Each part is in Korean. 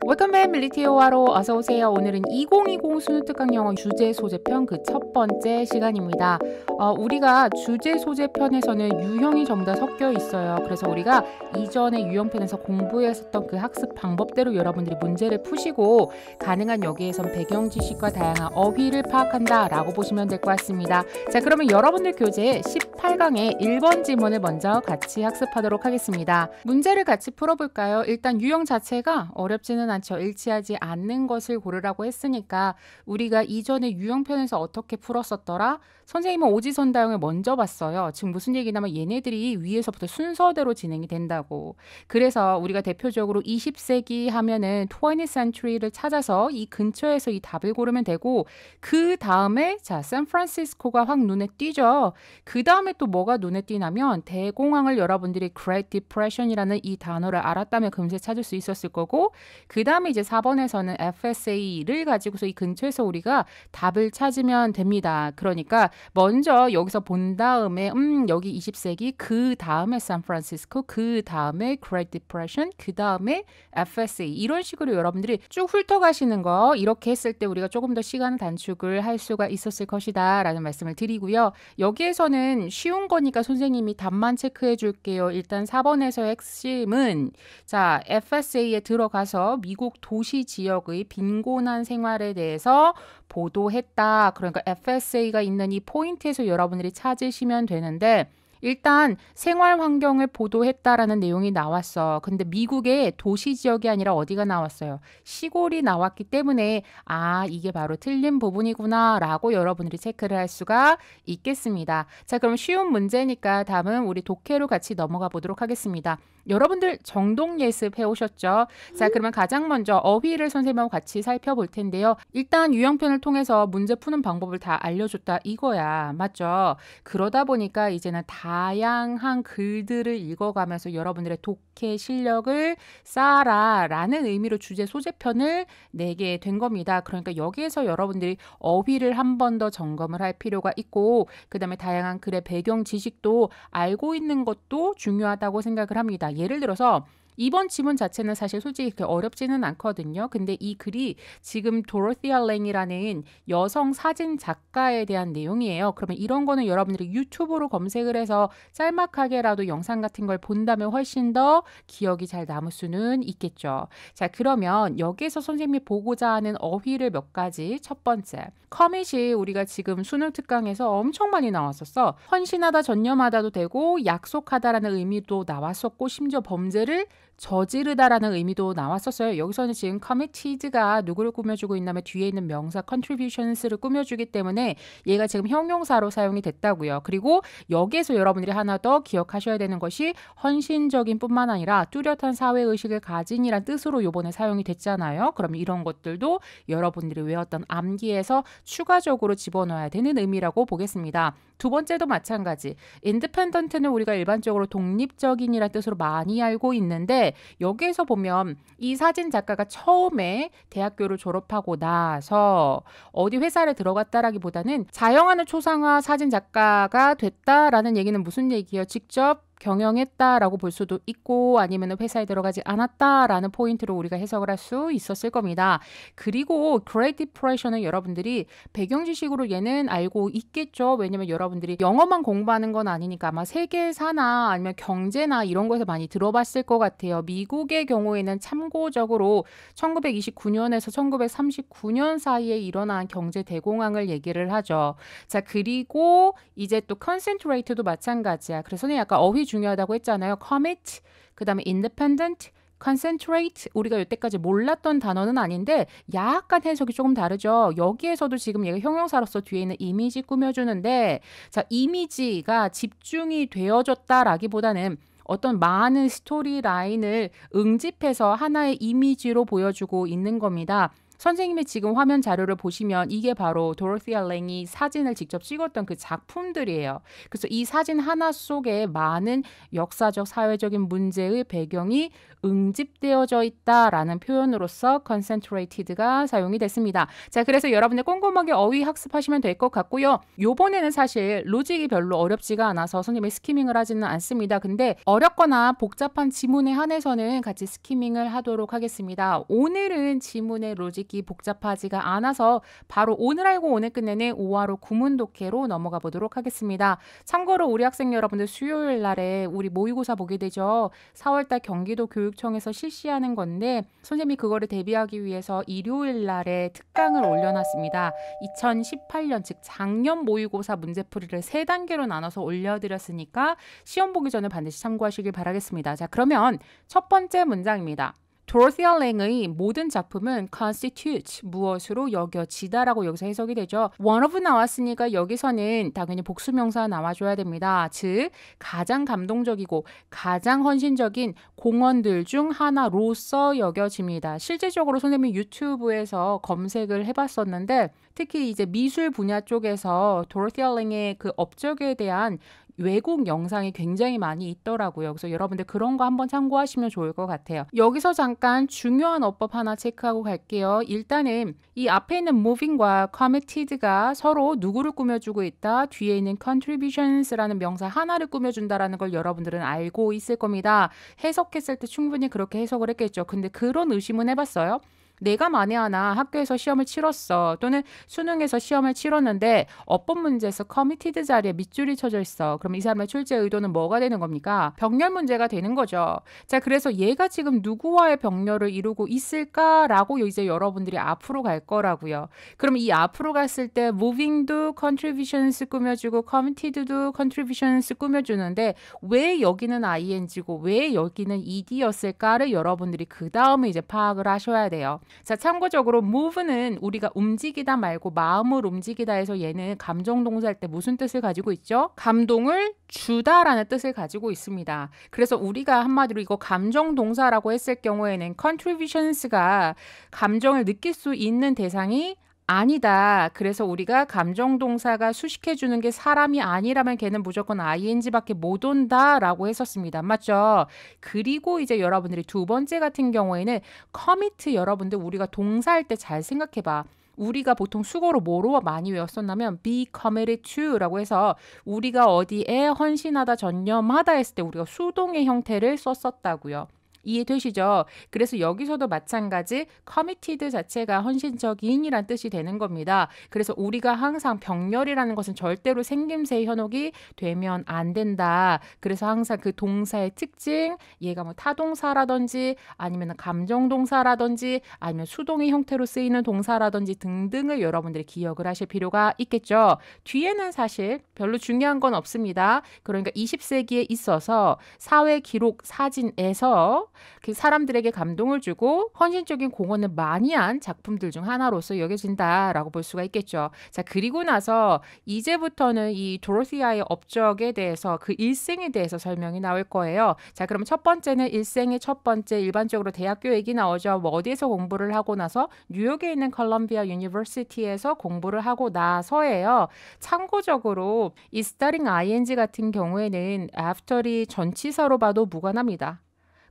Welcome back, 밀리티오와로 어서오세요. 오늘은 2020 수능특강 영어 주제 소재편 그 첫 번째 시간입니다. 우리가 주제 소재편에서는 유형이 전부 다 섞여 있어요. 그래서 우리가 이전에 유형편에서 공부했었던 그 학습 방법대로 여러분들이 문제를 푸시고 가능한 여기에선 배경 지식과 다양한 어휘를 파악한다 라고 보시면 될 것 같습니다. 자, 그러면 여러분들 교재의 18강의 1번 지문을 먼저 같이 학습하도록 하겠습니다. 문제를 같이 풀어볼까요? 일단 유형 자체가 어렵지는 않죠. 일치하지 않는 것을 고르라고 했으니까 우리가 이전에 유형편에서 어떻게 풀었었더라? 선생님은 오지선다형을 먼저 봤어요. 지금 무슨 얘기냐면 얘네들이 위에서부터 순서대로 진행이 된다고. 그래서 우리가 대표적으로 20세기 하면은 20th century를 찾아서 이 근처에서 이 답을 고르면 되고, 그 다음에 자 샌프란시스코가 확 눈에 띄죠. 그 다음에 또 뭐가 눈에 띄냐면 대공황을 여러분들이 Great Depression이라는 이 단어를 알았다면 금세 찾을 수 있었을 거고, 그 다음에 이제 4번에서는 FSA를 가지고서 이 근처에서 우리가 답을 찾으면 됩니다. 그러니까 먼저 여기서 본 다음에 여기 20세기, 그 다음에 샌프란시스코, 그 다음에 Great Depression, 그 다음에 FSA, 이런 식으로 여러분들이 쭉 훑어가시는 거, 이렇게 했을 때 우리가 조금 더 시간 단축을 할 수가 있었을 것이다 라는 말씀을 드리고요. 여기에서는 쉬운 거니까 선생님이 답만 체크해 줄게요. 일단 4번에서의 핵심은 자 FSA에 들어가서 미국 도시 지역의 빈곤한 생활에 대해서 보도했다. 그러니까 FSA가 있는 이 포인트에서 여러분들이 찾으시면 되는데, 일단 생활 환경을 보도했다라는 내용이 나왔어. 근데 미국의 도시 지역이 아니라 어디가 나왔어요? 시골이 나왔기 때문에 이게 바로 틀린 부분이구나 라고 여러분들이 체크를 할 수가 있겠습니다. 자, 그럼 쉬운 문제니까 다음은 우리 독해로 같이 넘어가 보도록 하겠습니다. 여러분들 정독 예습 해오셨죠? 자, 그러면 가장 먼저 어휘를 선생님하고 같이 살펴볼 텐데요. 일단 유형편을 통해서 문제 푸는 방법을 다 알려줬다 이거야. 맞죠? 그러다 보니까 이제는 다양한 글들을 읽어가면서 여러분들의 독해 실력을 쌓아라 라는 의미로 주제 소재편을 내게 된 겁니다. 그러니까 여기에서 여러분들이 어휘를 한 번 더 점검을 할 필요가 있고, 그 다음에 다양한 글의 배경 지식도 알고 있는 것도 중요하다고 생각을 합니다. 예를 들어서 이번 지문 자체는 사실 솔직히 그렇게 어렵지는 않거든요. 근데 이 글이 지금 도로시아 랭이라는 여성 사진 작가에 대한 내용이에요. 그러면 이런 거는 여러분들이 유튜브로 검색을 해서 짤막하게라도 영상 같은 걸 본다면 훨씬 더 기억이 잘 남을 수는 있겠죠. 자, 그러면 여기에서 선생님이 보고자 하는 어휘를 몇 가지. 첫 번째, 커밋이 우리가 지금 수능 특강에서 엄청 많이 나왔었어. 헌신하다, 전념하다도 되고 약속하다라는 의미도 나왔었고, 심지어 범죄를 저지르다라는 의미도 나왔었어요. 여기서는 지금 committed가 누구를 꾸며주고 있냐면 뒤에 있는 명사 contributions를 꾸며주기 때문에 얘가 지금 형용사로 사용이 됐다고요. 그리고 여기에서 여러분들이 하나 더 기억하셔야 되는 것이 헌신적인 뿐만 아니라 뚜렷한 사회의식을 가진이란 뜻으로 요번에 사용이 됐잖아요. 그럼 이런 것들도 여러분들이 외웠던 암기에서 추가적으로 집어넣어야 되는 의미라고 보겠습니다. 두 번째도 마찬가지. independent는 우리가 일반적으로 독립적인이란 뜻으로 많이 알고 있는데, 여기에서 보면 이 사진 작가가 처음에 대학교를 졸업하고 나서 어디 회사를 들어갔다라기보다는 자영하는 초상화 사진 작가가 됐다라는 얘기는 무슨 얘기예요? 직접 경영했다라고 볼 수도 있고, 아니면 회사에 들어가지 않았다라는 포인트로 우리가 해석을 할 수 있었을 겁니다. 그리고 Great Depression은 여러분들이 배경 지식으로 얘는 알고 있겠죠. 왜냐면 여러분들이 영어만 공부하는 건 아니니까 아마 세계사나 아니면 경제나 이런 거에서 많이 들어봤을 것 같아요. 미국의 경우에는 참고적으로 1929년에서 1939년 사이에 일어난 경제 대공황을 얘기를 하죠. 자, 그리고 이제 또 concentrate도 마찬가지야. 그래서 약간 어휘 중요하다고 했잖아요. commit, 그 다음에 independent, concentrate, 우리가 여태까지 몰랐던 단어는 아닌데 약간 해석이 조금 다르죠. 여기에서도 지금 얘가 형용사로서 뒤에 있는 이미지 꾸며주는데, 자, 이미지가 집중이 되어졌다라기보다는 어떤 많은 스토리 라인을 응집해서 하나의 이미지로 보여주고 있는 겁니다. 선생님이 지금 화면 자료를 보시면 이게 바로 도로시아 랭이 사진을 직접 찍었던 그 작품들이에요. 그래서 이 사진 하나 속에 많은 역사적, 사회적인 문제의 배경이 응집되어져 있다라는 표현으로서 concentrated가 사용이 됐습니다. 자, 그래서 여러분들 꼼꼼하게 어휘 학습하시면 될 것 같고요. 요번에는 사실 로직이 별로 어렵지가 않아서 선생님이 스키밍을 하지는 않습니다. 근데 어렵거나 복잡한 지문에 한해서는 같이 스키밍을 하도록 하겠습니다. 오늘은 지문의 로직이 복잡하지가 않아서 바로 오늘 알고 오늘 끝내는 5화로 구문 독해로 넘어가 보도록 하겠습니다. 참고로 우리 학생 여러분들 수요일 날에 우리 모의고사 보게 되죠. 4월달 경기도 교육청에서 실시하는 건데 선생님이 그거를 대비하기 위해서 일요일 날에 특강을 올려놨습니다. 2018년 즉 작년 모의고사 문제풀이를 3단계로 나눠서 올려드렸으니까 시험 보기 전에 반드시 참고하시길 바라겠습니다. 자, 그러면 첫 번째 문장입니다. 도로시아 랭의 모든 작품은 constitute 무엇으로 여겨지다라고 여기서 해석이 되죠. one of 나왔으니까 여기서는 당연히 복수명사 나와줘야 됩니다. 즉 가장 감동적이고 가장 헌신적인 공헌들 중 하나로서 여겨집니다. 실제적으로 선생님이 유튜브에서 검색을 해봤었는데 특히 이제 미술 분야 쪽에서 도로시아 랭의 그 업적에 대한 외국 영상이 굉장히 많이 있더라고요. 그래서 여러분들 그런 거 한번 참고하시면 좋을 것 같아요. 여기서 잠깐 중요한 어법 하나 체크하고 갈게요. 일단은 이 앞에 있는 moving과 committed가 서로 누구를 꾸며주고 있다. 뒤에 있는 contributions라는 명사 하나를 꾸며준다라는 걸 여러분들은 알고 있을 겁니다. 해석했을 때 충분히 그렇게 해석을 했겠죠. 근데 그런 의심은 해봤어요? 내가 만에 하나 학교에서 시험을 치렀어. 또는 수능에서 시험을 치렀는데 어법 문제에서 committed 자리에 밑줄이 쳐져 있어. 그럼 이 사람의 출제 의도는 뭐가 되는 겁니까? 병렬 문제가 되는 거죠. 자, 그래서 얘가 지금 누구와의 병렬을 이루고 있을까라고 이제 여러분들이 앞으로 갈 거라고요. 그럼 이 앞으로 갔을 때 moving도 contributions 꾸며주고 committed도 contributions 꾸며주는데 왜 여기는 ing고 왜 여기는 ed였을까를 여러분들이 그 다음에 이제 파악을 하셔야 돼요. 자, 참고적으로 move는 우리가 움직이다 말고 마음을 움직이다 해서 얘는 감정 동사일 때 무슨 뜻을 가지고 있죠? 감동을 주다라는 뜻을 가지고 있습니다. 그래서 우리가 한마디로 이거 감정 동사라고 했을 경우에는 contributions가 감정을 느낄 수 있는 대상이 아니다. 그래서 우리가 감정동사가 수식해주는 게 사람이 아니라면 걔는 무조건 ing밖에 못 온다라고 했었습니다. 맞죠? 그리고 이제 여러분들이 두 번째 같은 경우에는 commit 여러분들 우리가 동사할 때 잘 생각해봐. 우리가 보통 수거로 뭐로 많이 외웠었냐면 be committed to라고 해서 우리가 어디에 헌신하다, 전념하다 했을 때 우리가 수동의 형태를 썼었다고요. 이해되시죠? 그래서 여기서도 마찬가지 committed 자체가 헌신적인이란 뜻이 되는 겁니다. 그래서 우리가 항상 병렬이라는 것은 절대로 생김새 현혹이 되면 안 된다. 그래서 항상 그 동사의 특징, 얘가 뭐 타동사라든지 아니면 감정동사라든지 아니면 수동의 형태로 쓰이는 동사라든지 등등을 여러분들이 기억을 하실 필요가 있겠죠. 뒤에는 사실 별로 중요한 건 없습니다. 그러니까 20세기에 있어서 사회 기록 사진에서 사람들에게 감동을 주고 헌신적인 공헌을 많이 한 작품들 중 하나로서 여겨진다라고 볼 수가 있겠죠. 자, 그리고 나서 이제부터는 이 도로시아의 업적에 대해서 그 일생에 대해서 설명이 나올 거예요. 자, 그럼 첫 번째는 일생의 첫 번째 일반적으로 대학교 얘기 나오죠. 뭐 어디에서 공부를 하고 나서 뉴욕에 있는 컬럼비아 유니버시티에서 공부를 하고 나서예요. 참고적으로 이 starting ing 같은 경우에는 after이 전치사로 봐도 무관합니다.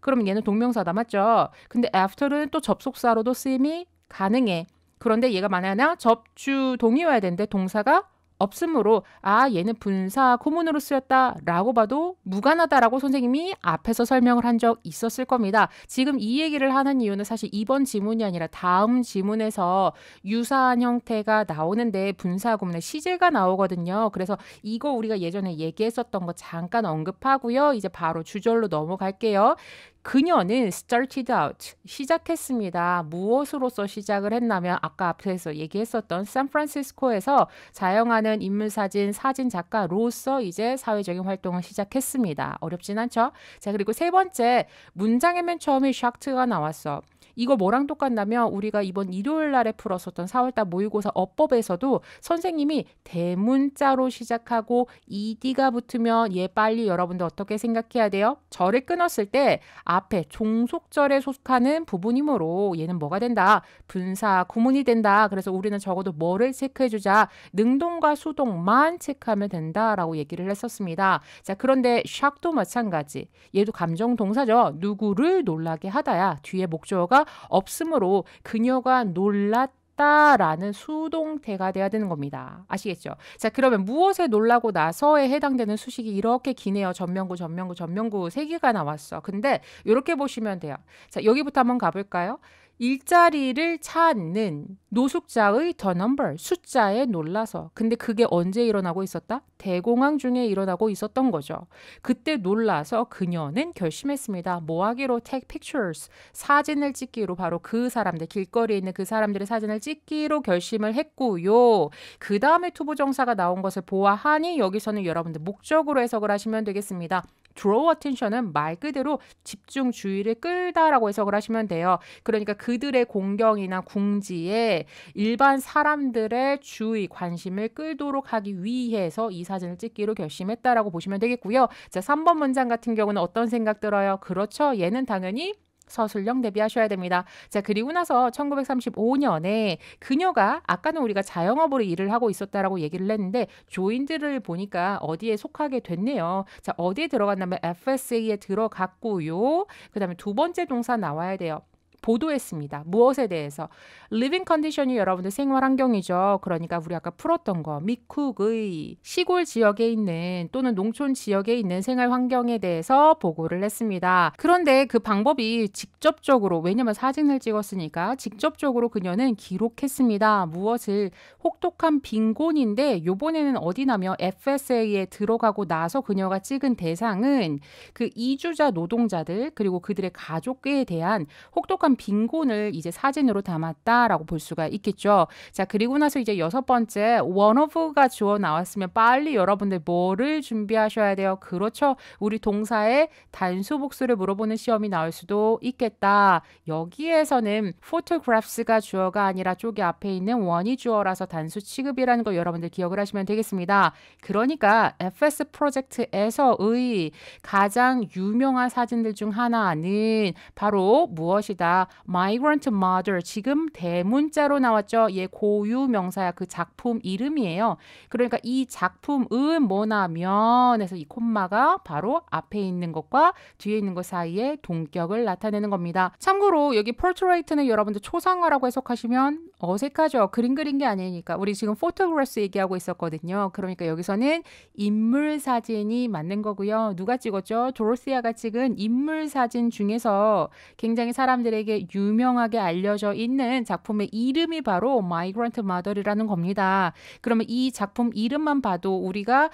그럼 얘는 동명사다, 맞죠? 근데 after는 또 접속사로도 쓰임이 가능해. 그런데 얘가 만약에 접주동이어야 되는데 동사가 없으므로 얘는 분사 구문으로 쓰였다라고 봐도 무관하다라고 선생님이 앞에서 설명을 한 적 있었을 겁니다. 지금 이 얘기를 하는 이유는 사실 이번 지문이 아니라 다음 지문에서 유사한 형태가 나오는데 분사 구문에 시제가 나오거든요. 그래서 이거 우리가 예전에 얘기했었던 거 잠깐 언급하고요. 이제 바로 주절로 넘어갈게요. 그녀는 started out, 시작했습니다. 무엇으로서 시작을 했냐면 아까 앞에서 얘기했었던 샌프란시스코에서 자영하는 인물사진, 사진 작가로서 이제 사회적인 활동을 시작했습니다. 어렵진 않죠? 자, 그리고 세 번째, 문장의 맨 처음에 shocked가 나왔어. 이거 뭐랑 똑같냐면 우리가 이번 일요일 날에 풀었었던 4월달 모의고사 어법에서도 선생님이 대문자로 시작하고 ed가 붙으면 얘 빨리 여러분들 어떻게 생각해야 돼요? 절을 끊었을 때 앞에 종속절에 속하는 부분이므로 얘는 뭐가 된다? 분사, 구문이 된다. 그래서 우리는 적어도 뭐를 체크해주자? 능동과 수동만 체크하면 된다라고 얘기를 했었습니다. 자, 그런데 샥도 마찬가지. 얘도 감정 동사죠. 누구를 놀라게 하다야. 뒤에 목적어가 없으므로 그녀가 놀랐다라는 수동태가 돼야 되는 겁니다. 아시겠죠? 자, 그러면 무엇에 놀라고 나서에 해당되는 수식이 이렇게 기네요. 전명구, 전명구, 전명구 3개가 나왔어. 근데 이렇게 보시면 돼요. 자, 여기부터 한번 가볼까요? 일자리를 찾는 노숙자의 the number, 숫자에 놀라서. 근데 그게 언제 일어나고 있었다? 대공황 중에 일어나고 있었던 거죠. 그때 놀라서 그녀는 결심했습니다. 뭐 하기로? take pictures, 사진을 찍기로. 바로 그 사람들, 길거리에 있는 그 사람들의 사진을 찍기로 결심을 했고요. 그 다음에 투부정사가 나온 것을 보아하니 여기서는 여러분들 목적으로 해석을 하시면 되겠습니다. draw attention은 말 그대로 집중 주의를 끌다라고 해석을 하시면 돼요. 그러니까 그들의 공경이나 궁지에 일반 사람들의 주의, 관심을 끌도록 하기 위해서 이 사진을 찍기로 결심했다라고 보시면 되겠고요. 자, 3번 문장 같은 경우는 어떤 생각 들어요? 그렇죠. 얘는 당연히 서술형 대비하셔야 됩니다. 자, 그리고 나서 1935년에 그녀가 아까는 우리가 자영업으로 일을 하고 있었다라고 얘기를 했는데 조인들을 보니까 어디에 속하게 됐네요. 자, 어디에 들어갔냐면 FSA에 들어갔고요. 그 다음에 두 번째 동사 나와야 돼요. 보도했습니다. 무엇에 대해서? living condition이 여러분들 생활 환경이죠. 그러니까 우리 아까 풀었던 거 미쿡의 시골 지역에 있는 또는 농촌 지역에 있는 생활 환경에 대해서 보고를 했습니다. 그런데 그 방법이 직접적으로, 왜냐면 사진을 찍었으니까 직접적으로 그녀는 기록했습니다. 무엇을? 혹독한 빈곤인데 요번에는 어디냐면 FSA에 들어가고 나서 그녀가 찍은 대상은 그 이주자 노동자들 그리고 그들의 가족에 대한 혹독한 빈곤을 이제 사진으로 담았다라고 볼 수가 있겠죠. 자, 그리고 나서 이제 6번째 one of가 주어 나왔으면 빨리 여러분들 뭐를 준비하셔야 돼요? 그렇죠. 우리 동사의 단수 복수를 물어보는 시험이 나올 수도 있겠다. 여기에서는 photographs가 주어가 아니라 쪽이 앞에 있는 one이 주어라서 단수 취급이라는 거 여러분들 기억을 하시면 되겠습니다. 그러니까 FS 프로젝트에서의 가장 유명한 사진들 중 하나는 바로 무엇이다? Migrant Mother. 지금 대문자로 나왔죠. 얘 고유 명사야. 그 작품 이름이에요. 그러니까 이 작품은 뭐냐면 해서 이 콤마가 바로 앞에 있는 것과 뒤에 있는 것 사이에 동격을 나타내는 겁니다. 참고로 여기 portrait는 여러분들 초상화라고 해석하시면 어색하죠. 그림 그린 게 아니니까. 우리 지금 photographs 얘기하고 있었거든요. 그러니까 여기서는 인물 사진이 맞는 거고요. 누가 찍었죠? 도로시아가 찍은 인물 사진 중에서 굉장히 사람들에게 유명하게 알려져 있는 작품의 이름이 바로 Migrant Mother이라는 겁니다. 그러면 이 작품 이름만 봐도 우리가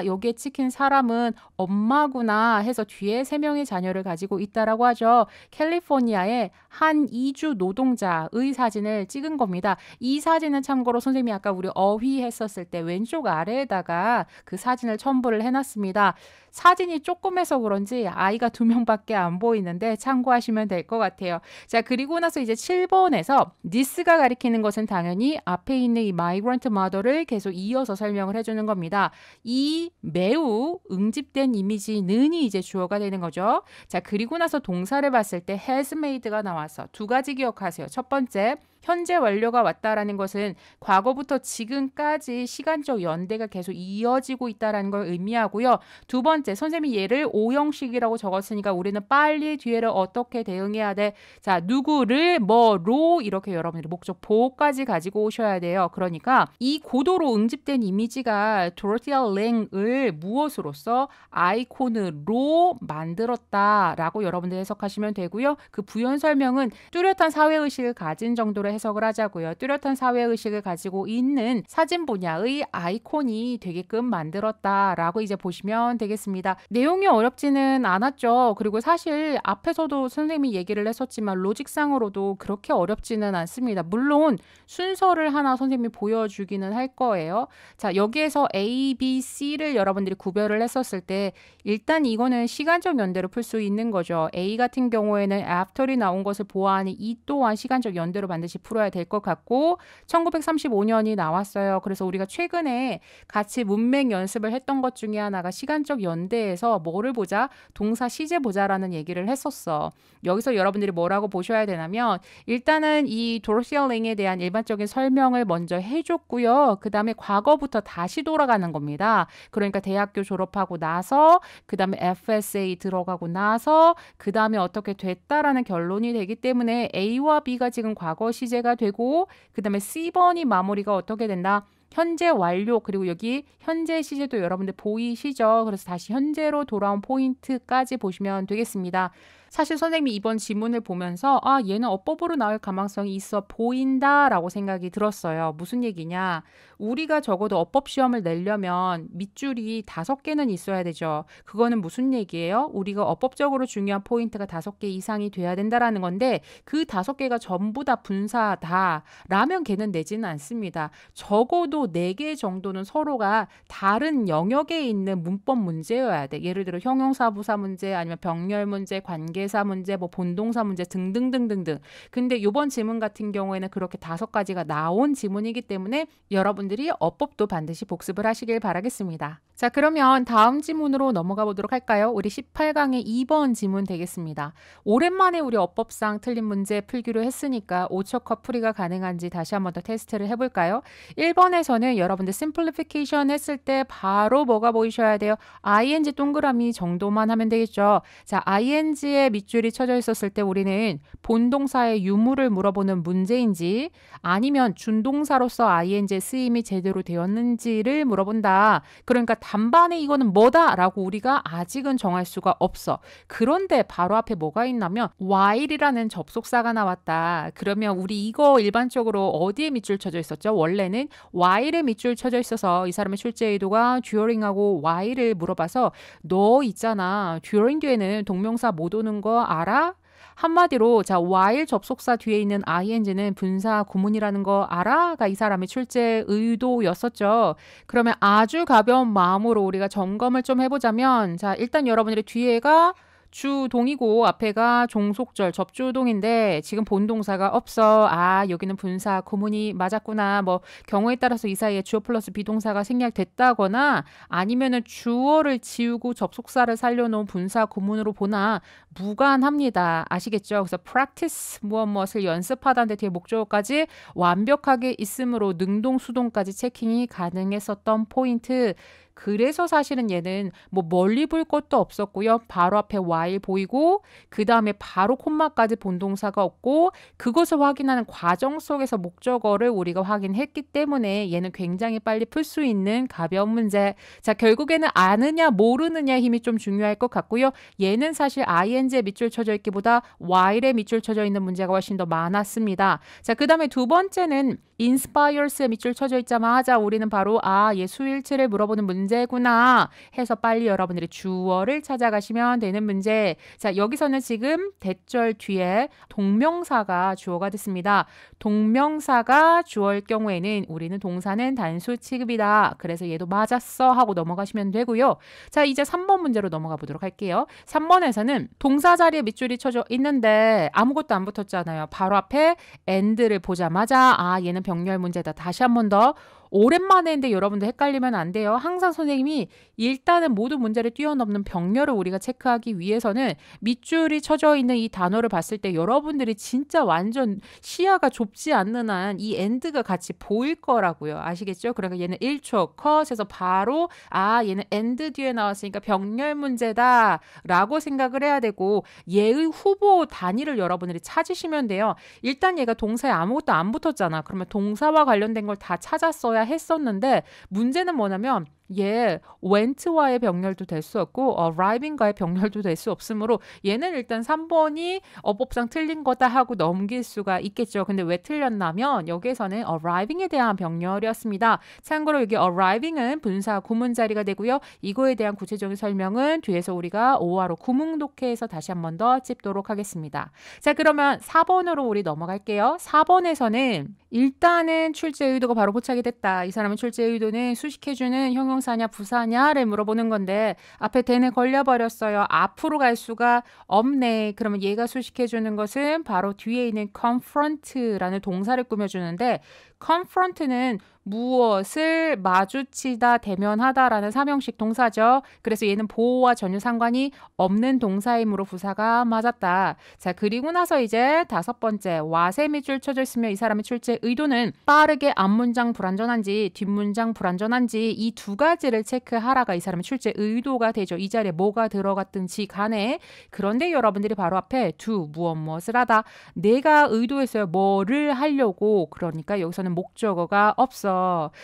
여기에 찍힌 사람은 엄마구나 해서 뒤에 3명의 자녀를 가지고 있다라고 하죠. 캘리포니아의 한 이주 노동자의 사진을 찍은 겁니다. 이 사진은 참고로 선생님이 아까 우리 어휘했었을 때 왼쪽 아래에다가 그 사진을 첨부를 해놨습니다. 사진이 조금해서 그런지 아이가 2명밖에 안 보이는데 참고하시면 될 것 같아요. 자, 그리고 나서 이제 7번에서 this가 가리키는 것은 당연히 앞에 있는 이 migrant mother를 계속 이어서 설명을 해주는 겁니다. 이 매우 응집된 이미지는이 이제 주어가 되는 거죠. 자, 그리고 나서 동사를 봤을 때 has made가 나와서 두 가지 기억하세요. 첫 번째, 현재 완료가 왔다라는 것은 과거부터 지금까지 시간적 연대가 계속 이어지고 있다라는 걸 의미하고요. 두 번째, 선생님이 얘를 오형식이라고 적었으니까 우리는 빨리 뒤에를 어떻게 대응해야 돼? 자, 누구를 뭐로 이렇게 여러분들이 목적 보호까지 가지고 오셔야 돼요. 그러니까 이 고도로 응집된 이미지가 도로티아 랭을 무엇으로서 아이콘으로 만들었다라고 여러분들 해석하시면 되고요. 그 부연 설명은 뚜렷한 사회의식을 가진 정도로 해석을 복습을 하자고요. 뚜렷한 사회의식을 가지고 있는 사진 분야의 아이콘이 되게끔 만들었다라고 이제 보시면 되겠습니다. 내용이 어렵지는 않았죠. 그리고 사실 앞에서도 선생님이 얘기를 했었지만 로직상으로도 그렇게 어렵지는 않습니다. 물론 순서를 하나 선생님이 보여주기는 할 거예요. 자, 여기에서 A, B, C를 여러분들이 구별을 했었을 때 일단 이거는 시간적 연대로 풀 수 있는 거죠. A 같은 경우에는 after이 나온 것을 보아하니 이 또한 시간적 연대로 반드시 풀어야 될 것 같고 1935년이 나왔어요. 그래서 우리가 최근에 같이 문맥 연습을 했던 것 중에 하나가 시간적 연대에서 뭐를 보자? 동사 시제 보자라는 얘기를 했었어. 여기서 여러분들이 뭐라고 보셔야 되냐면 일단은 이 도로시아 링에 대한 일반적인 설명을 먼저 해줬고요. 그 다음에 과거부터 다시 돌아가는 겁니다. 그러니까 대학교 졸업하고 나서 그 다음에 FSA 들어가고 나서 그 다음에 어떻게 됐다라는 결론이 되기 때문에 A와 B가 지금 과거 시제가 되고 그 다음에 C번이 마무리가 어떻게 된다? 현재 완료 그리고 여기 현재 시제도 여러분들 보이시죠? 그래서 다시 현재로 돌아온 포인트까지 보시면 되겠습니다. 사실 선생님이 이번 지문을 보면서 아 얘는 어법으로 나올 가망성이 있어 보인다라고 생각이 들었어요. 무슨 얘기냐? 우리가 적어도 어법 시험을 내려면 밑줄이 5개는 있어야 되죠. 그거는 무슨 얘기예요? 우리가 어법적으로 중요한 포인트가 5개 이상이 돼야 된다라는 건데 그 5개가 전부 다 분사다라면 걔는 내지는 않습니다. 적어도 4개 정도는 서로가 다른 영역에 있는 문법 문제여야 돼. 예를 들어 형용사 부사 문제 아니면 병렬 문제 관계사 문제 뭐 본동사 문제 등등등등등. 근데 이번 지문 같은 경우에는 그렇게 5가지가 나온 지문이기 때문에 여러분들이 어법도 반드시 복습을 하시길 바라겠습니다. 자, 그러면 다음 지문으로 넘어가 보도록 할까요? 우리 18강의 2번 지문 되겠습니다. 오랜만에 우리 어법상 틀린 문제 풀기로 했으니까 오척 커플이가 가능한지 다시 한번 더 테스트를 해볼까요? 1번에서는 여러분들 심플리피케이션 했을 때 바로 뭐가 보이셔야 돼요? ing 동그라미 정도만 하면 되겠죠. 자, ing에 밑줄이 쳐져 있었을 때 우리는 본동사의 유무를 물어보는 문제인지 아니면 준동사로서 ing의 쓰임이 제대로 되었는지를 물어본다. 그러니까 단반에 이거는 뭐다 라고 우리가 아직은 정할 수가 없어. 그런데 바로 앞에 뭐가 있냐면 while이라는 접속사가 나왔다. 그러면 우리 이거 일반적으로 어디에 밑줄 쳐져 있었죠? 원래는 while에 밑줄 쳐져 있어서 이 사람의 출제 의도가 during하고 while을 물어봐서 너 있잖아. during 뒤에는 동명사 못 오는 거 알아? 한마디로 자 while 접속사 뒤에 있는 ing는 분사 구문이라는 거 알아?가 이 사람의 출제 의도였었죠. 그러면 아주 가벼운 마음으로 우리가 점검을 좀 해보자면 자 일단 여러분들의 뒤에가 주동이고 앞에가 종속절 접주동인데 지금 본동사가 없어. 아 여기는 분사 구문이 맞았구나. 뭐 경우에 따라서 이 사이에 주어 플러스 비동사가 생략됐다거나 아니면은 주어를 지우고 접속사를 살려놓은 분사 구문으로 보나 무관합니다. 아시겠죠? 그래서 practice 무엇을 연습하다는데 뒤에 목적어까지 완벽하게 있으므로 능동 수동까지 체킹이 가능했었던 포인트. 그래서 사실은 얘는 뭐 멀리 볼 것도 없었고요. 바로 앞에 while 보이고 그 다음에 바로 콤마까지 본동사가 없고 그것을 확인하는 과정 속에서 목적어를 우리가 확인했기 때문에 얘는 굉장히 빨리 풀 수 있는 가벼운 문제. 자 결국에는 아느냐 모르느냐 힘이 좀 중요할 것 같고요. 얘는 사실 ing에 밑줄 쳐져 있기보다 while에 밑줄 쳐져 있는 문제가 훨씬 더 많았습니다. 자 그 다음에 두 번째는 inspires에 밑줄 쳐져 있자마자 우리는 바로 얘 수일치를 물어보는 문제구나 해서 빨리 여러분들이 주어를 찾아가시면 되는 문제. 자 여기서는 지금 대절 뒤에 동명사가 주어가 됐습니다. 동명사가 주어일 경우에는 우리는 동사는 단수 취급이다. 그래서 얘도 맞았어 하고 넘어가시면 되고요. 자 이제 3번 문제로 넘어가 보도록 할게요. 3번에서는 동사 자리에 밑줄이 쳐져 있는데 아무것도 안 붙었잖아요. 바로 앞에 and를 보자마자 얘는 병렬 문제다. 다시 한 번 더 오랜만에 했는데 여러분들 헷갈리면 안 돼요. 항상 선생님이 일단은 모든 문제를 뛰어넘는 병렬을 우리가 체크하기 위해서는 밑줄이 쳐져 있는 이 단어를 봤을 때 여러분들이 진짜 완전 시야가 좁지 않는 한 이 end가 같이 보일 거라고요. 아시겠죠? 그러니까 얘는 1초 컷에서 바로 얘는 end 뒤에 나왔으니까 병렬 문제다 라고 생각을 해야 되고 얘의 후보 단위를 여러분들이 찾으시면 돼요. 일단 얘가 동사에 아무것도 안 붙었잖아. 그러면 동사와 관련된 걸 다 찾았어야 했었는데 문제는 뭐냐면 얘 went와의 병렬도 될 수 없고 arriving과의 병렬도 될 수 없으므로 얘는 일단 3번이 어법상 틀린 거다 하고 넘길 수가 있겠죠. 근데 왜 틀렸냐면 여기에서는 arriving에 대한 병렬이었습니다. 참고로 여기 arriving은 분사 구문 자리가 되고요. 이거에 대한 구체적인 설명은 뒤에서 우리가 5화로 구문독해에서 다시 한 번 더 짚도록 하겠습니다. 자, 그러면 4번으로 우리 넘어갈게요. 4번에서는 일단은 출제 의도가 바로 포착이 됐다. 이 사람은 출제 의도는 수식해주는 형용사냐 부사냐를 물어보는 건데 앞에 대는 걸려버렸어요. 앞으로 갈 수가 없네. 그러면 얘가 수식해주는 것은 바로 뒤에 있는 confront라는 동사를 꾸며주는데 confront는 무엇을 마주치다, 대면하다라는 삼형식 동사죠. 그래서 얘는 보호와 전혀 상관이 없는 동사이므로 부사가 맞았다. 자, 그리고 나서 이제 5번째 와세 밑줄 쳐져 있으면 이 사람의 출제 의도는 빠르게 앞문장 불완전한지 뒷문장 불완전한지 이 두 가지를 체크하라가 이 사람의 출제 의도가 되죠. 이 자리에 뭐가 들어갔든지 간에. 그런데 여러분들이 바로 앞에 무엇을 하다. 내가 의도했어요. 뭐를 하려고. 그러니까 여기서는 목적어가 없어.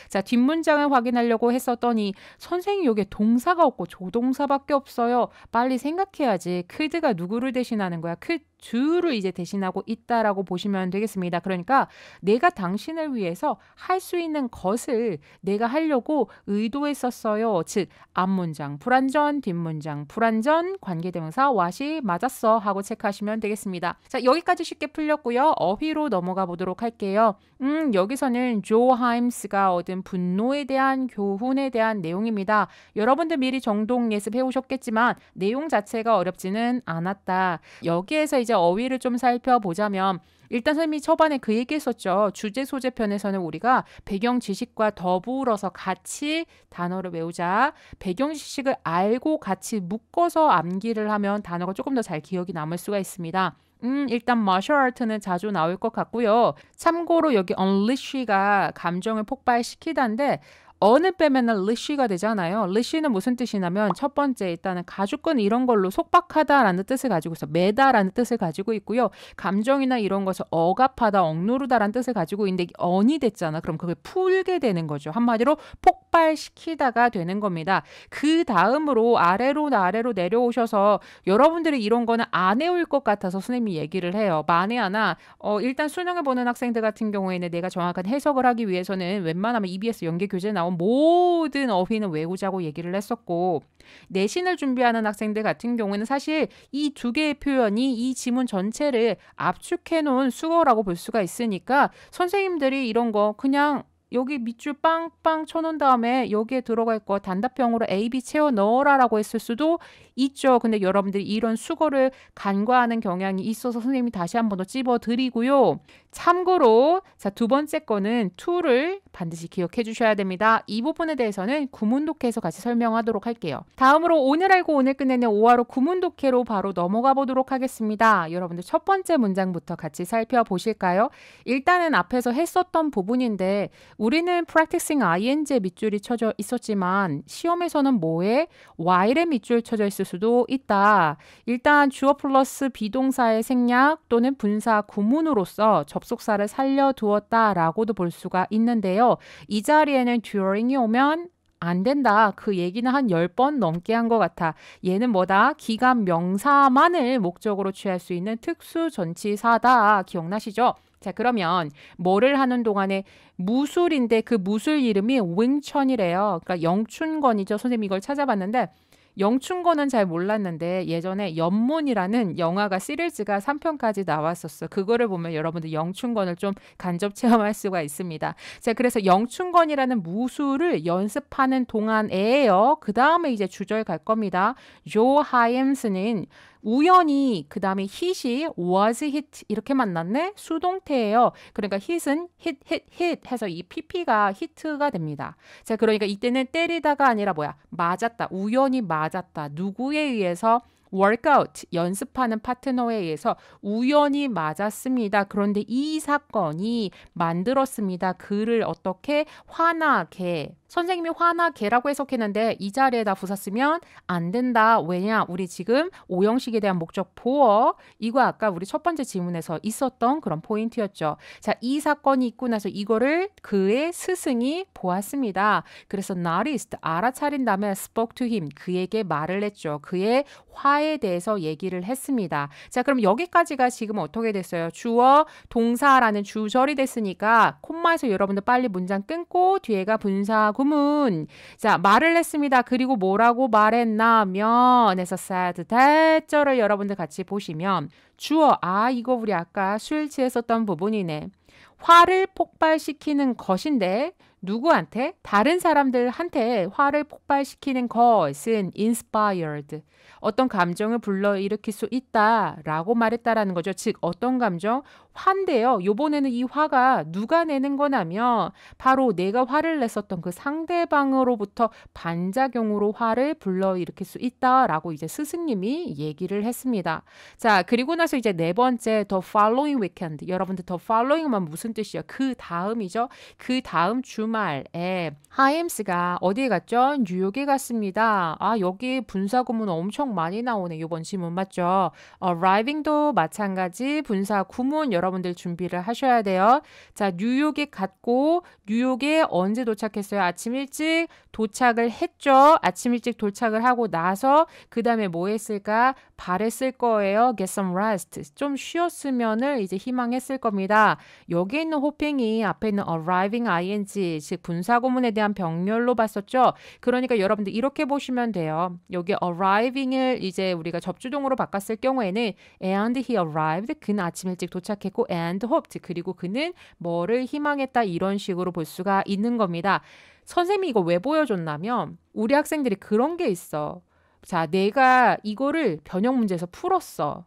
자, 뒷문장을 확인하려고 했었더니 선생님 여기에 동사가 없고 조동사밖에 없어요. 빨리 생각해야지. could가 누구를 대신하는 거야? could,를 이제 대신하고 있다라고 보시면 되겠습니다. 그러니까 내가 당신을 위해서 할 수 있는 것을 내가 하려고 의도했었어요. 즉 앞문장 불완전, 뒷문장 불완전, 관계대명사 what이 맞았어 하고 체크하시면 되겠습니다. 자, 여기까지 쉽게 풀렸고요. 어휘로 넘어가 보도록 할게요. 여기서는 조 하임스가 얻은 분노에 대한 교훈에 대한 내용입니다. 여러분들 미리 정독 예습해 오셨겠지만 내용 자체가 어렵지는 않았다. 여기에서 이제 어휘를 좀 살펴보자면 일단 선생님이 초반에 그 얘기했었죠. 주제 소재 편에서는 우리가 배경 지식과 더불어서 같이 단어를 외우자. 배경 지식을 알고 같이 묶어서 암기를 하면 단어가 조금 더 잘 기억이 남을 수가 있습니다. 일단 martial art는 자주 나올 것 같고요. 참고로 여기 unleash가 감정을 폭발시키다인데 어느 빼면 unleash가 되잖아요. unleash는 무슨 뜻이냐면 첫 번째 일단은 가죽끈 이런 걸로 속박하다라는 뜻을 가지고 있어. 매다라는 뜻을 가지고 있고요. 감정이나 이런 것을 억압하다, 억누르다라는 뜻을 가지고 있는데 언이 됐잖아. 그럼 그걸 풀게 되는 거죠. 한마디로 폭발시키다가 되는 겁니다. 그 다음으로 아래로 내려오셔서 여러분들이 이런 거는 안 해올 것 같아서 선생님이 얘기를 해요. 만에 하나 일단 수능을 보는 학생들 같은 경우에는 내가 정확한 해석을 하기 위해서는 웬만하면 EBS 연계 교재 나온 모든 어휘는 외우자고 얘기를 했었고 내신을 준비하는 학생들 같은 경우에는 사실 이 두 개의 표현이 이 지문 전체를 압축해 놓은 수거라고 볼 수가 있으니까 선생님들이 이런 거 그냥 여기 밑줄 빵빵 쳐놓은 다음에 여기에 들어갈 거 단답형으로 A, B 채워 넣어라라고 했을 수도 있죠. 근데 여러분들이 이런 수거를 간과하는 경향이 있어서 선생님이 다시 한 번 더 찝어드리고요. 참고로 자, 두 번째 거는 to를 반드시 기억해 주셔야 됩니다. 이 부분에 대해서는 구문독해에서 같이 설명하도록 할게요. 다음으로 오늘 알고 오늘 끝내는 5화로 구문독해로 바로 넘어가 보도록 하겠습니다. 여러분들 첫 번째 문장부터 같이 살펴보실까요? 일단은 앞에서 했었던 부분인데 우리는 practicing ing에 밑줄이 쳐져 있었지만 시험에서는 뭐에? while에 밑줄 쳐져 있을 수도 있다. 일단 주어 플러스 비동사의 생략 또는 분사 구문으로서 접속사를 살려두었다라고도 볼 수가 있는데요. 이 자리에는 during이 오면 안 된다. 그 얘기는 한 10번 넘게 한 것 같아. 얘는 뭐다? 기간 명사만을 목적으로 취할 수 있는 특수 전치사다. 기억나시죠? 자, 그러면 뭐를 하는 동안에 무술인데 그 무술 이름이 윙천이래요. 그러니까 영춘권이죠. 선생님이 이걸 찾아봤는데 영춘권은 잘 몰랐는데 예전에 연문이라는 영화가 시리즈가 3편까지 나왔었어. 그거를 보면 여러분들 영춘권을 좀 간접 체험할 수가 있습니다. 자, 그래서 영춘권이라는 무술을 연습하는 동안에요. 그 다음에 이제 주절 갈 겁니다. 조 하임스는 우연히 그 다음에 hit이 was hit 이렇게 만났네? 수동태예요. 그러니까 hit은 hit 해서 이 pp가 hit가 됩니다. 자, 그러니까 이때는 때리다가 아니라 뭐야? 맞았다. 우연히 맞았다. 누구에 의해서? workout, 연습하는 파트너에 의해서 우연히 맞았습니다. 그런데 이 사건이 만들었습니다. 그를 어떻게 화나게 선생님이 화나게라고 해석했는데 이 자리에다 부사 쓰면 안 된다. 왜냐? 우리 지금 오형식에 대한 목적 보어. 이거 아까 우리 첫 번째 지문에서 있었던 그런 포인트였죠. 자, 이 사건이 있고 나서 이거를 그의 스승이 보았습니다. 그래서 noticed, 알아차린 다음에 spoke to him, 그에게 말을 했죠. 그의 화에 대해서 얘기를 했습니다. 자, 그럼 여기까지가 지금 어떻게 됐어요? 주어, 동사라는 주절이 됐으니까 콤마에서 여러분들 빨리 문장 끊고 뒤에가 분사 구문. 자, 말을 했습니다. 그리고 뭐라고 말했나면 에서 said that절을 여러분들 같이 보시면 주어, 이거 우리 아까 술 취했었던 부분이네. 화를 폭발시키는 것인데 누구한테? 다른 사람들한테 화를 폭발시키는 것은 inspired. 어떤 감정을 불러일으킬 수 있다라고 말했다라는 거죠. 즉 어떤 감정? 화인데요. 요번에는 이 화가 누가 내는 거냐면 바로 내가 화를 냈었던 그 상대방으로부터 반작용으로 화를 불러일으킬 수 있다라고 이제 스승님이 얘기를 했습니다. 자, 그리고 나서 이제 네 번째 the following weekend. 여러분들 the following만 무슨 뜻이에요? 그 다음이죠. 그 다음 주말에 하임스가 어디에 갔죠? 뉴욕에 갔습니다. 여기 분사구문 엄청 많이 나오네. 이번 지문 맞죠? arriving도 마찬가지 분사 구문 여러분들 준비를 하셔야 돼요. 자, 뉴욕에 갔고 뉴욕에 언제 도착했어요? 아침 일찍 도착을 했죠. 아침 일찍 도착을 하고 나서 그 다음에 뭐 했을까? 바랬을 거예요. get some rest. 좀 쉬었으면을 이제 희망했을 겁니다. 여기 있는 호핑이 앞에 있는 arriving ing 즉 분사구문에 대한 병렬로 봤었죠. 그러니까 여러분들 이렇게 보시면 돼요. 여기 arriving을 이제 우리가 접주동으로 바꿨을 경우에는 and he arrived. 그는 아침 일찍 도착했고 and hoped. 그리고 그는 뭐를 희망했다 이런 식으로 볼 수가 있는 겁니다. 선생님이 이거 왜 보여줬냐면 우리 학생들이 그런 게 있어. 자, 내가 이거를 변형 문제에서 풀었어.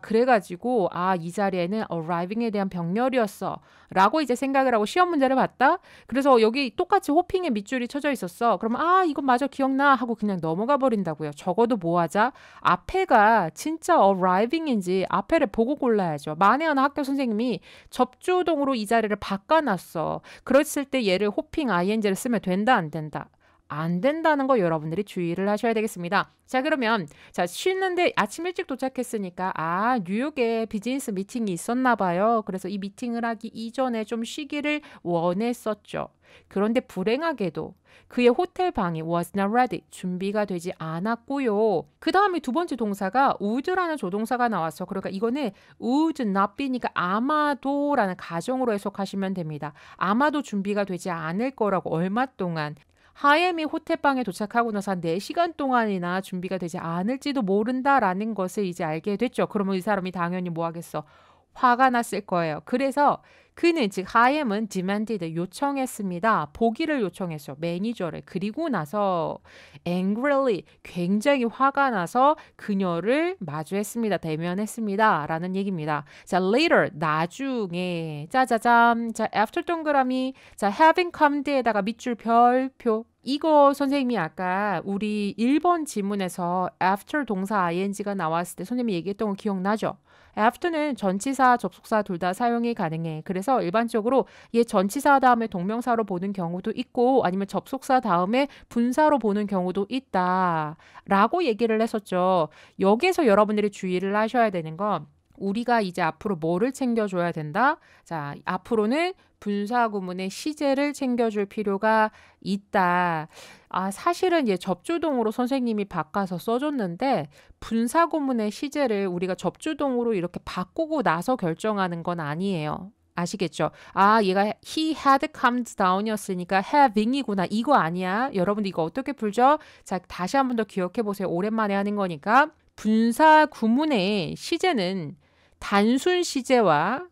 그래가지고 이 자리에는 arriving에 대한 병렬이었어 라고 이제 생각을 하고 시험 문제를 봤다. 그래서 여기 똑같이 호핑에 밑줄이 쳐져 있었어. 그러면 이건 맞아 기억나 하고 그냥 넘어가 버린다고요. 적어도 뭐 하자? 앞에가 진짜 arriving인지 앞에를 보고 골라야죠. 만에 하나 학교 선생님이 접주동으로 이 자리를 바꿔놨어. 그랬을 때 얘를 호핑 ing를 쓰면 된다 안 된다? 안 된다는 거 여러분들이 주의를 하셔야 되겠습니다. 자, 그러면 쉬는데 아침 일찍 도착했으니까 뉴욕에 비즈니스 미팅이 있었나 봐요. 그래서 이 미팅을 하기 이전에 좀 쉬기를 원했었죠. 그런데 불행하게도 그의 호텔 방이 was not ready. 준비가 되지 않았고요. 그 다음에 두 번째 동사가 would라는 조동사가 나왔어. 그러니까 이거는 would not be니까 아마도라는 가정으로 해석하시면 됩니다. 아마도 준비가 되지 않을 거라고 얼마 동안 하엠이 호텔방에 도착하고 나서 한 4시간 동안이나 준비가 되지 않을지도 모른다라는 것을 이제 알게 됐죠. 그러면 이 사람이 당연히 뭐 하겠어? 화가 났을 거예요. 그래서 그는 즉 하엠은 demanded 요청했습니다. 보기를 요청했어. 매니저를. 그리고 나서 angrily 굉장히 화가 나서 그녀를 마주했습니다. 대면했습니다. 라는 얘기입니다. 자, later 나중에 짜자잔. 자, after 동그라미. 자, having come에다가 밑줄 별표. 이거 선생님이 아까 우리 1번 지문에서 after 동사 ing가 나왔을 때 선생님이 얘기했던 거 기억나죠? after는 전치사, 접속사 둘 다 사용이 가능해. 그래서 일반적으로 얘 전치사 다음에 동명사로 보는 경우도 있고 아니면 접속사 다음에 분사로 보는 경우도 있다 라고 얘기를 했었죠. 여기에서 여러분들이 주의를 하셔야 되는 건 우리가 이제 앞으로 뭐를 챙겨줘야 된다? 자, 앞으로는 분사구문의 시제를 챙겨줄 필요가 있다. 사실은 접주동으로 선생님이 바꿔서 써줬는데 분사구문의 시제를 우리가 접주동으로 이렇게 바꾸고 나서 결정하는 건 아니에요. 아시겠죠? 얘가 he had calmed down이었으니까 having이구나. 이거 아니야. 여러분들 이거 어떻게 풀죠? 자, 다시 한 번 더 기억해 보세요. 오랜만에 하는 거니까. 분사구문의 시제는 단순 시제와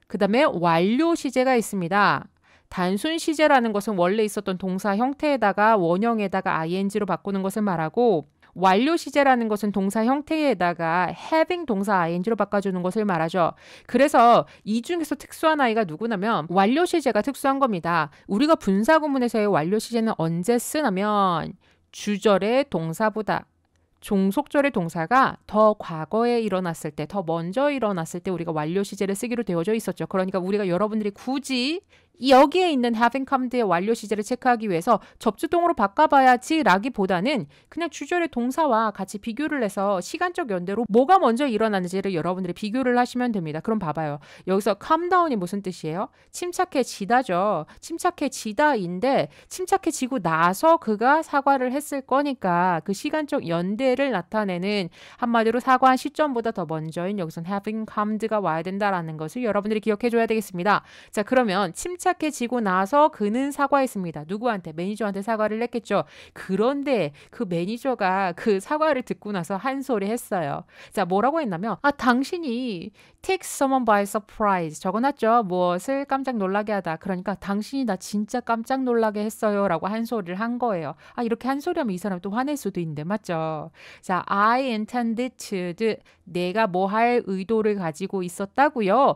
그 다음에 완료 시제가 있습니다. 단순 시제라는 것은 원래 있었던 동사 형태에다가 원형에다가 ing로 바꾸는 것을 말하고 완료 시제라는 것은 동사 형태에다가 having 동사 ing로 바꿔주는 것을 말하죠. 그래서 이 중에서 특수한 아이가 누구냐면 완료 시제가 특수한 겁니다. 우리가 분사구문에서의 완료 시제는 언제 쓰냐면 주절의 동사보다 종속절의 동사가 더 과거에 일어났을 때, 더 먼저 일어났을 때 우리가 완료 시제를 쓰기로 되어져 있었죠. 그러니까 우리가 여러분들이 굳이 여기에 있는 having come드의 완료 시제를 체크하기 위해서 접주동으로 바꿔봐야지 라기보다는 그냥 주절의 동사와 같이 비교를 해서 시간적 연대로 뭐가 먼저 일어나는지를 여러분들이 비교를 하시면 됩니다. 그럼 봐봐요. 여기서 calm down이 무슨 뜻이에요? 침착해지다죠. 침착해지다인데 침착해지고 나서 그가 사과를 했을 거니까 그 시간적 연대를 나타내는 한마디로 사과한 시점보다 더 먼저인 여기선 having comed가 와야 된다라는 것을 여러분들이 기억해 줘야 되겠습니다. 자, 그러면 침착해지고 나서 그는 사과했습니다. 누구한테? 매니저한테 사과를 했겠죠. 그런데 그 매니저가 그 사과를 듣고 나서 한 소리 했어요. 자, 뭐라고 했냐면 당신이 take someone by surprise 적어놨죠. 무엇을 깜짝 놀라게 하다. 그러니까 당신이 나 진짜 깜짝 놀라게 했어요 라고 한 소리를 한 거예요. 이렇게 한 소리 하면 이 사람 또 화낼 수도 있는데 맞죠? 자, I intended to 내가 뭐 할 의도를 가지고 있었다고요.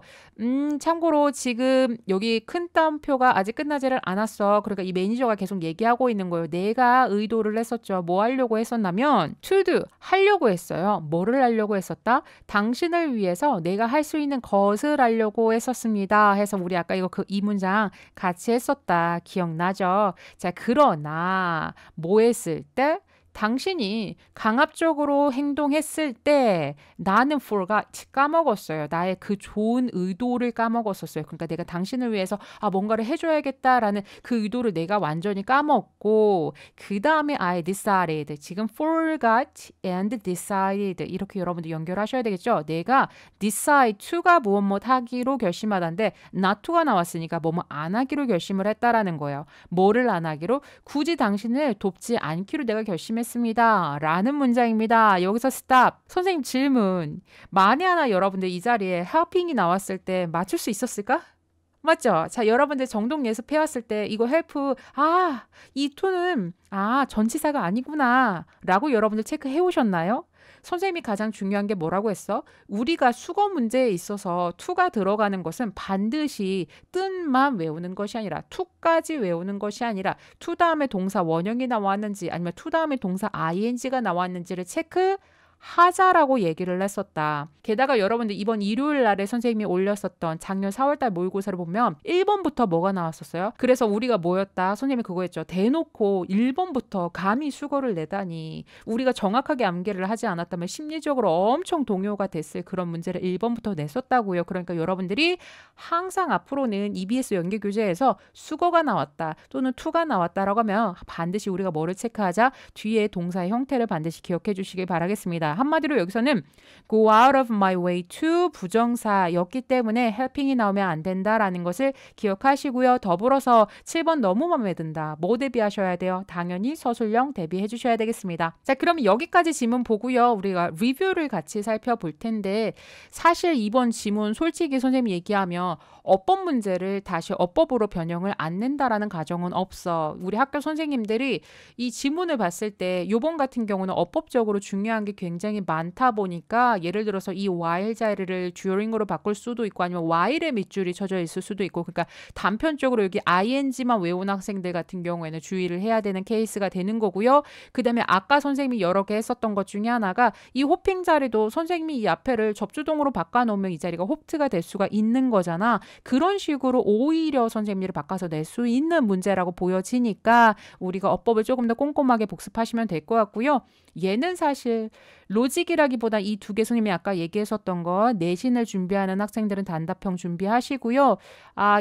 참고로 지금 여기 큰 따옴표가 아직 끝나지를 않았어. 그러니까 이 매니저가 계속 얘기하고 있는 거예요. 내가 의도를 했었죠. 뭐 하려고 했었냐면 to do 하려고 했어요. 뭐를 하려고 했었다? 당신을 위해서 내가 할 수 있는 것을 하려고 했었습니다. 해서 우리 아까 이 문장 같이 했었다. 기억나죠? 자, 그러나 뭐 했을 때? 당신이 강압적으로 행동했을 때 나는 forgot 까먹었어요. 나의 그 좋은 의도를 까먹었었어요. 그러니까 내가 당신을 위해서 뭔가를 해줘야겠다라는 그 의도를 내가 완전히 까먹고 그 다음에 I decided 지금 forgot and decided 이렇게 여러분들 연결하셔야 되겠죠. 내가 decide to가 무엇 하기로 결심하다인데 not to가 나왔으니까 뭐뭐 안 하기로 결심을 했다라는 거예요. 뭐를 안 하기로? 굳이 당신을 돕지 않기로 내가 결심했습니다. 라는 문장입니다. 여기서 stop. 선생님 질문. 만에 하나 여러분들 이 자리에 helping이 나왔을 때 맞출 수 있었을까? 맞죠? 자, 여러분들 정독 예습해왔을 때 이거 help, 이 to는 전치사가 아니구나 라고 여러분들 체크해 오셨나요? 선생님이 가장 중요한 게 뭐라고 했어? 우리가 수거 문제에 있어서 to가 들어가는 것은 반드시 뜻만 외우는 것이 아니라 to까지 외우는 것이 아니라 to 다음에 동사 원형이 나왔는지 아니면 to 다음에 동사 ing가 나왔는지를 체크하자라고 얘기를 했었다. 게다가 여러분들 이번 일요일 날에 선생님이 올렸었던 작년 4월달 모의고사를 보면 1번부터 뭐가 나왔었어요? 그래서 우리가 뭐였다? 선생님이 그거 했죠. 대놓고 1번부터 감히 수거를 내다니 우리가 정확하게 암기를 하지 않았다면 심리적으로 엄청 동요가 됐을 그런 문제를 1번부터 냈었다고요. 그러니까 여러분들이 항상 앞으로는 EBS 연계교재에서 수거가 나왔다 또는 to가 나왔다라고 하면 반드시 우리가 뭐를 체크하자? 뒤에 동사의 형태를 반드시 기억해 주시길 바라겠습니다. 한마디로 여기서는 go out of my way to 부정사였기 때문에 helping이 나오면 안 된다라는 것을 기억하시고요. 더불어서 7번 너무 마음에 든다. 뭐 대비하셔야 돼요? 당연히 서술형 대비해 주셔야 되겠습니다. 자, 그럼 여기까지 지문 보고요. 우리가 리뷰를 같이 살펴볼 텐데 사실 이번 지문 솔직히 선생님이 얘기하면 어법 문제를 다시 어법으로 변형을 안 낸다라는 가정은 없어. 우리 학교 선생님들이 이 지문을 봤을 때 요번 같은 경우는 어법적으로 중요한 게 굉장히 많다 보니까 예를 들어서 이 while 자리를 during으로 바꿀 수도 있고 아니면 while에 밑줄이 쳐져 있을 수도 있고 그러니까 단편적으로 여기 ing만 외운 학생들 같은 경우에는 주의를 해야 되는 케이스가 되는 거고요. 그 다음에 아까 선생님이 여러 개 했었던 것 중에 하나가 이 호핑 자리도 선생님이 이 앞에를 접주동으로 바꿔놓으면 이 자리가 홉트가 될 수가 있는 거잖아. 그런 식으로 오히려 선생님들이 바꿔서 낼 수 있는 문제라고 보여지니까 우리가 어법을 조금 더 꼼꼼하게 복습하시면 될 것 같고요. 얘는 사실 로직이라기보다 이 두 개 선생님이 아까 얘기했었던 거 내신을 준비하는 학생들은 단답형 준비하시고요.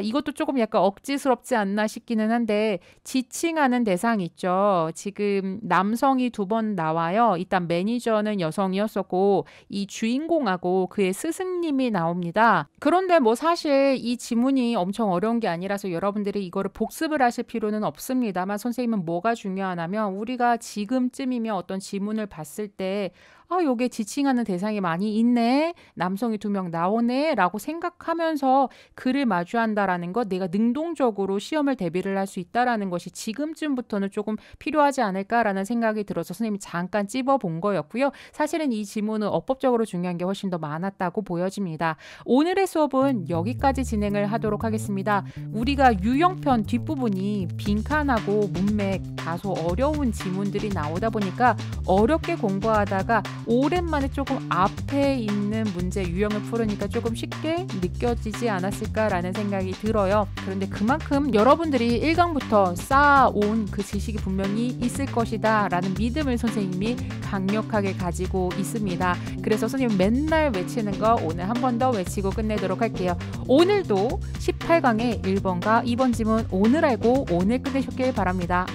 이것도 조금 약간 억지스럽지 않나 싶기는 한데 지칭하는 대상 있죠. 지금 남성이 2번 나와요. 일단 매니저는 여성이었었고 이 주인공하고 그의 스승님이 나옵니다. 그런데 뭐 사실 이 지문이 엄청 어려운 게 아니라서 여러분들이 이거를 복습을 하실 필요는 없습니다만 선생님은 뭐가 중요하냐면 우리가 지금쯤이면 어떤 지문을 봤을 때 요게 지칭하는 대상이 많이 있네. 남성이 2명 나오네. 라고 생각하면서 그를 마주한다라는 것 내가 능동적으로 시험을 대비를 할 수 있다라는 것이 지금쯤부터는 조금 필요하지 않을까라는 생각이 들어서 선생님이 잠깐 찝어본 거였고요. 사실은 이 지문은 어법적으로 중요한 게 훨씬 더 많았다고 보여집니다. 오늘의 수업은 여기까지 진행을 하도록 하겠습니다. 우리가 유형편 뒷부분이 빈칸하고 문맥 다소 어려운 지문들이 나오다 보니까 어렵게 공부하다가 오랜만에 조금 앞에 있는 문제 유형을 풀으니까 조금 쉽게 느껴지지 않았을까라는 생각이 들어요. 그런데 그만큼 여러분들이 1강부터 쌓아온 그 지식이 분명히 있을 것이다 라는 믿음을 선생님이 강력하게 가지고 있습니다. 그래서 선생님 맨날 외치는 거 오늘 한 번 더 외치고 끝내도록 할게요. 오늘도 18강의 1번과 2번 지문 오늘 알고 오늘 끝내셨길 바랍니다.